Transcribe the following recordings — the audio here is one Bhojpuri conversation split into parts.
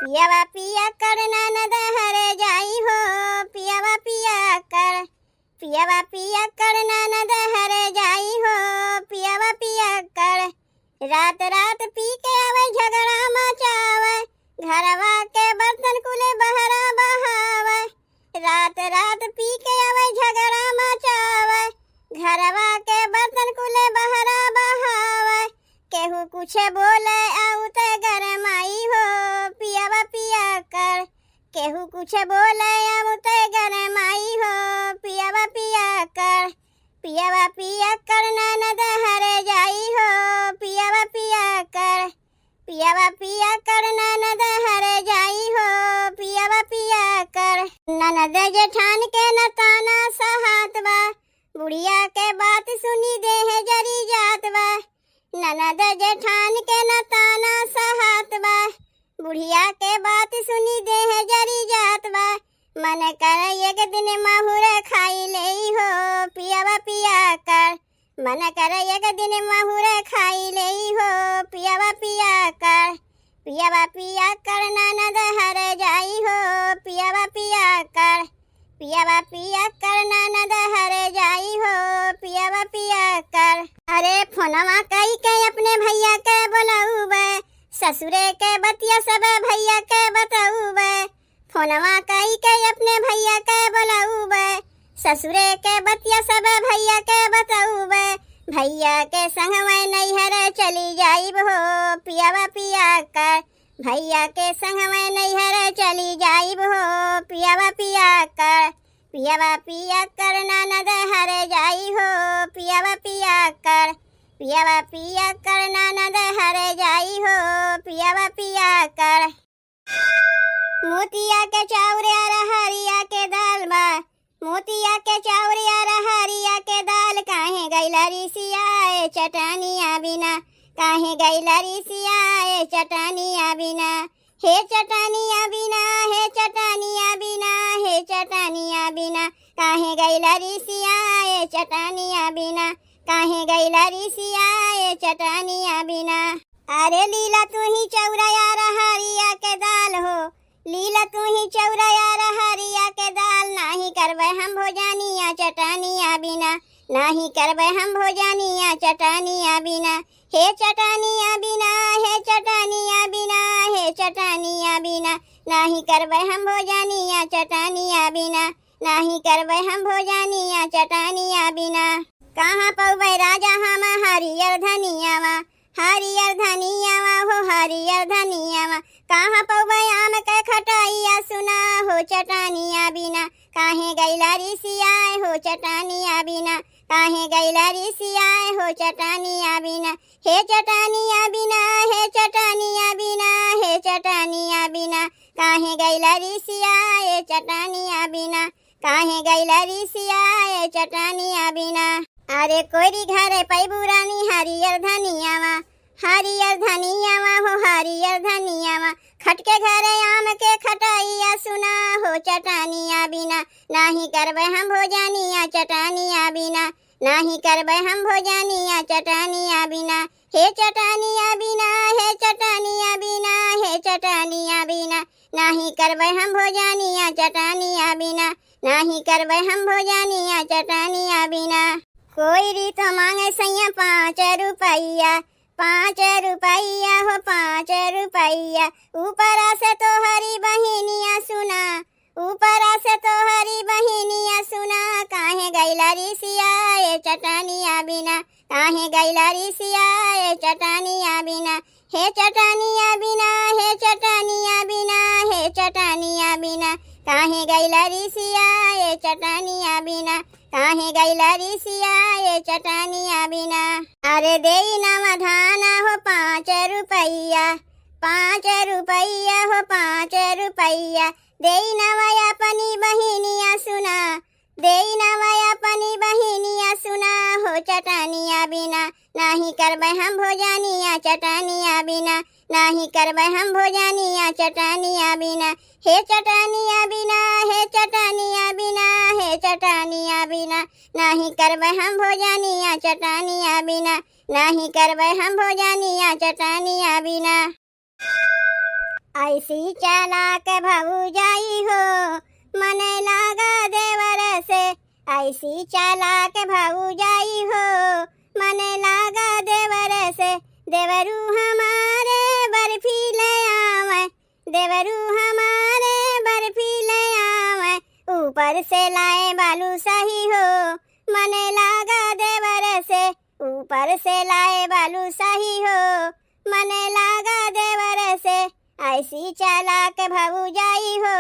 पियावा पिया कर ननद हरे जाई हो, पियावा पिया कर, पियावा पिया कर ननद हरे जाई हो, पियावा पिया कर। रात रात पी के आवे झगड़ा मचावे, घरवा के बर्तन कुले बहरा बहावे। रात रात पी के आवे झगड़ा मचावे, घरवा के बर्तन कुले बहरा बहावे। केहू कुछ बोले आऊ ते गरमाई हो, पियावा पिया कर। केहू कुछ बोले आऊ ते गरमाई हो, पियावा पिया कर। पियावा पिया कर ननद हरे जाई हो, पियावा पिया कर। पियावा पिया कर ननद हरे जाई हो, पियावा पिया कर। ननद जेठान के न ताना सहात बा, बुढ़िया के बात सुनी देह जरी जात बा। ननद जेठान के न ताना सहात बा, बुढ़िया के बात सुनी देह जरी जात बा। मन कर एक दिन माहुर खाई लेई हो, पियावा पिया कर। मन कर एक दिन माहुर खाई लेई हो, पियावा पिया कर। पियावा पिया कर ननद हरे जाई हो, पियावा पिया कर। पियावा पिया कर ननद हरे जाई हो, पियावा पिया कर। अरे फोनवा कई के अपने भैया के बोलाऊ बे, ससुरे के बतिया सब भैया के बताऊ बे। फोनवा कई के अपने भैया के बोलाऊ बे, ससुरे के बतिया सब भैया के बताऊ बे। भैया के संग मैं नैहर चली जाइब हो, पियावा पिया कर। भैया के संग मैं नैहर चली जाइब हो, पियावा पिया कर। पियावा पिया कर ननद हरे जाई हो, पियावा पिया कर। पियावा पिया कर ननद हरे जाई हो, पियावा पिया कर। मोतिया के चाउरिया हरिया के दाल बा, मोतिया के चाउरिया हरिया के दाल। काहे गैला रिसियाए चटनिया बिना, काहे गैला रिसियाए चटनिया बिना। हे चटनिया बिना, हे चटनिया बिना, हे चटनिया बिना। काहे गैला रिसियाए चटनिया बिना, काहे गैला रिसियाए चटनिया बिना। अरे लीला तू ही चौरया हरिया के दाल हो, लीला तू ही चौरया हरिया के दाल। नाही करबे हम भोजनिया चटनिया बिना, नाही करबे हम भोजनिया चटनिया बिना। हे चटनिया बिना, हे चटनिया बिना, हे चटनिया बिना। नाही करबे हम भोजनिया चटनिया बिना, नाही करबे हम भोजनिया चटनिया बिना। कहाँ पौबे राजा हम हरियर धनियावा, हरियर धनियावा हो हरियर धनियावा। कहाँ पौबे आम के खटाइया सुना हो चटनिया बिना। काहे गैला रिसियाए हो चटनिया बिना, काहे गैला रिसियाए हो चटनिया बिना। हे चटनिया बिना, हे चटनिया बिना, हे चटनिया बिना। काहे गैला रिसियाए चटनिया बिना, काहे गैला रिसियाए चटनिया बिना। अरे कोरी घरे पैबू रानी हरियर धनियावा, हरियर धनियावा हो हरियर धनियावा। खटके घरे आम के खटाइया सुना हो चटनिया बिना। नाही करबे हम भोजनिया चटनिया बिना, नाही करबे हम भोजनिया चटनिया बिना। हे चटनिया बिना, हे चटनिया बिना, हे चटनिया बिना। नाही करबे हम भोजनिया चटनिया बिना, नाही करबे हम भोजनिया चटनिया बिना। कोई रीत मांगे सैया 5 रुपैया, 5 रुपैया हो 5 रुपैया। ऊपरा से तो हरी बहिनिया सुना, ऊपरा से तो हरी बहिनिया सुना। काहे गैला रिसियाए चटनिया बिना, काहे गैला रिसियाए चटनिया बिना। हे चटनिया बिना, हे चटनिया बिना, हे चटनिया बिना। काहे गैला रिसियाए चटनिया बिना, काहे गैला रिसियाए चटनिया बिना। अरे देई नवा धाना हो 5 रुपैया, 5 रुपैया हो 5 रुपैया। देई नवा अपनी बहिनिया सुना, देई नवा अपनी बहिनिया सुना हो चटनिया बिना। नाही करबे हम भोजनिया चटनिया बिना, नाही करबे हम भोजनिया चटनिया बिना। हे चटनिया बिना, हे चटनिया बिना, हे चटनिया बिना। नाही करबे हम भोजनिया चटनिया बिना, नाही करबे हम भोजनिया चटनिया बिना। ऐसी चालाक भौजाई हो मन लागा देवर से। ऐसी चालाक भौजाई हो मन लागा देवर से। देवरू हमारे बर्फी ले आवे, देवरू हमारे बर्फी ले आवे। ऊपर से लाए बालू सही हो मन लागा देवर से। ऊपर से लाए बालू सही हो मन लागा देवर से। ऐसी चालाक भौजाई हो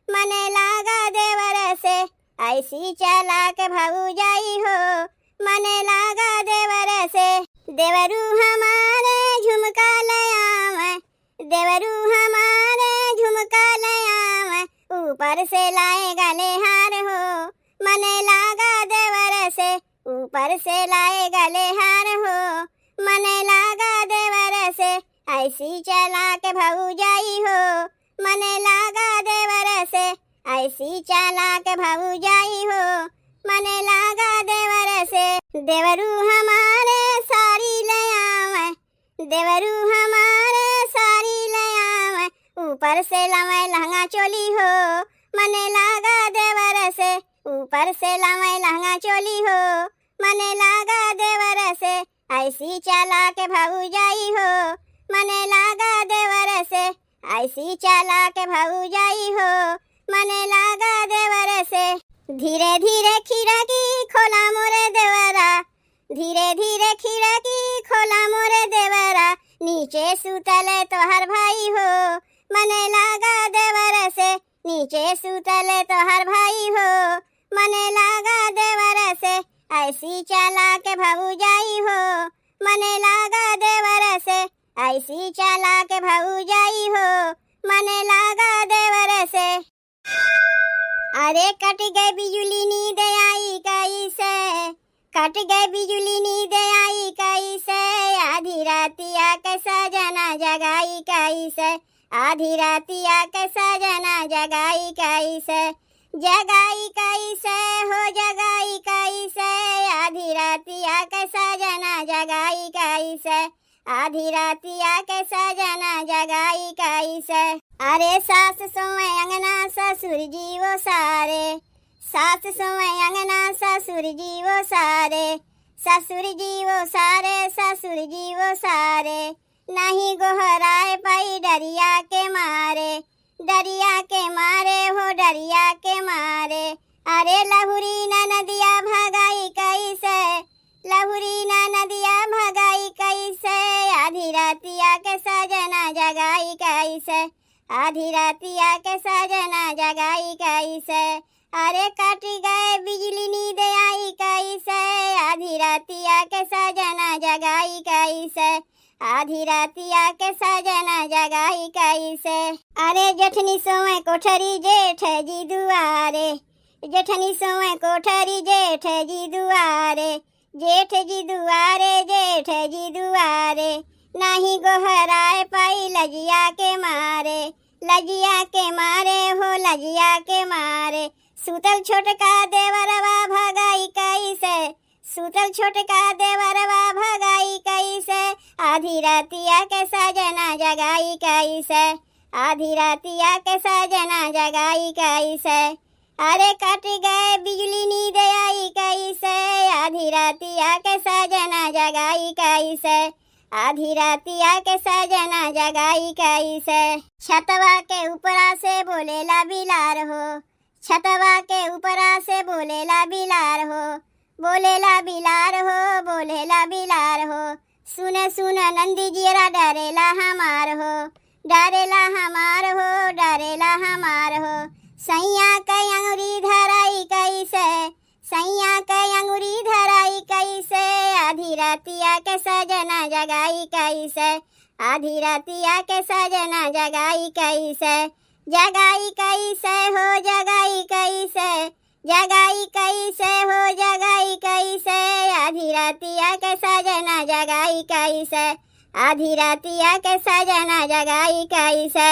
मन लागा देवर से। ऐसी चालाक भौजाई हो मन लागा देवर से। देवरू हमारे झुमका ले आवे, देवरू हमारे झुमका ले आवे। ऊपर से लाए गले हार हो मन लागा देवर से। ऊपर से लाए गले हार हो मन लागा देवर से। ऐसी चालाक भौजाई हो मन लागा देवर से। ऐसी चालाक भौजाई हो मन लागा देवर से। देवरू हमारे साड़ी ले आवे, देवरू हमारे साड़ी ले आवे। ऊपर से लावे लहंगा चोली हो मन लागा देवर से। ऊपर से लावे लहंगा चोली हो मन लागा देवर से। ऐसी चालाक भौजाई हो मन लागा देवर से। ऐसी चालाक भौजाई हो मन लागा देवर से। धीरे धीरे खिड़की खोला मोरे देवरा, धीरे धीरे खिड़की खोला मोरे देवरा। नीचे सुतले तोहर भाई हो मन लागा देवर से। नीचे सुतले तोहर भाई हो मन लागा देवर से। ऐसी चालाक भौजाई हो मन लागा देवर से। ऐसी चालाक भौजाई हो मन लागा देवर से। अरे कट गए बिजली नींद आई कैसे, कट गए बिजली नींद आई कैसे। आधी रातिया के सजना जगाई कैसे, आधी रातिया के सजना जगाई कैसे। जगाई कैसे हो जगाई कैसे। आधी रातिया के सजना जगाई कैसे, आधी रातिया के सजना जगाई कैसे। अरे सास सोए अंगना ससुर जी वो सारे, सास सोए अंगना ससुर जी वो सारे। ससुर जी वो सारे, ससुर जी वो सारे। नहीं गोहराए पाई डरिया के मारे, डरिया के मारे हो डरिया के मारे। अरे लहुरी न नदिया भगाई कैसे, लहुरी न नदिया भगाई कैसे। आधी रातिया के सजना जगाई कैसे, आधी रातिया के सजना जगाई कैसे। अरे कट गए बिजली नींद आई कैसे। आधी रातिया के सजना जगाई कैसे, आधी रातिया के सजना जगाई कैसे। अरे जेठनी सोए कोठरी जेठ जी दुआरे, जेठनी सोए कोठरी जेठ जी दुआरे। जेठ जी दुआरे, जेठ जी दुआरे। नहीं गोहराए पाई लजिया के मारे, लजिया के मारे हो लजिया के मारे। सुतल छोटका देवरवा भगाई कैसे, सुतल छोटका देवरवा भगाई कैसे। आधी रातिया के सजना जगाई कैसे, आधी रातिया के सजना जगाई कैसे। अरे कट गए बिजली नींद आई कैसे। आधी रातिया के सजना जगाई कैसे, आधी रातिया के सजना जगाई कैसे। छतवा के ऊपरा से बोलेला बिलार हो, छतवा के ऊपरा से बोलेला बिलार हो। बोलेला बिलार हो, बोलेला बिलार हो। सुन सुन नंदी जीरा डरेला हमार हो, डरेला हमार हो, डरेला हमार हो। सैया के अंगुरी धराई कैसे, सैया के अंगुरी धराई कैसे। आधी रातिया के सजना जगाई कैसे, आधी रातिया के सजना जगाई कैसे। जगाई कैसे हो जगाई कैसे, जगाई कैसे हो जगाई कैसे। आधी रातिया के सजना जगाई कैसे, आधी रातिया के सजना जगाई कैसे।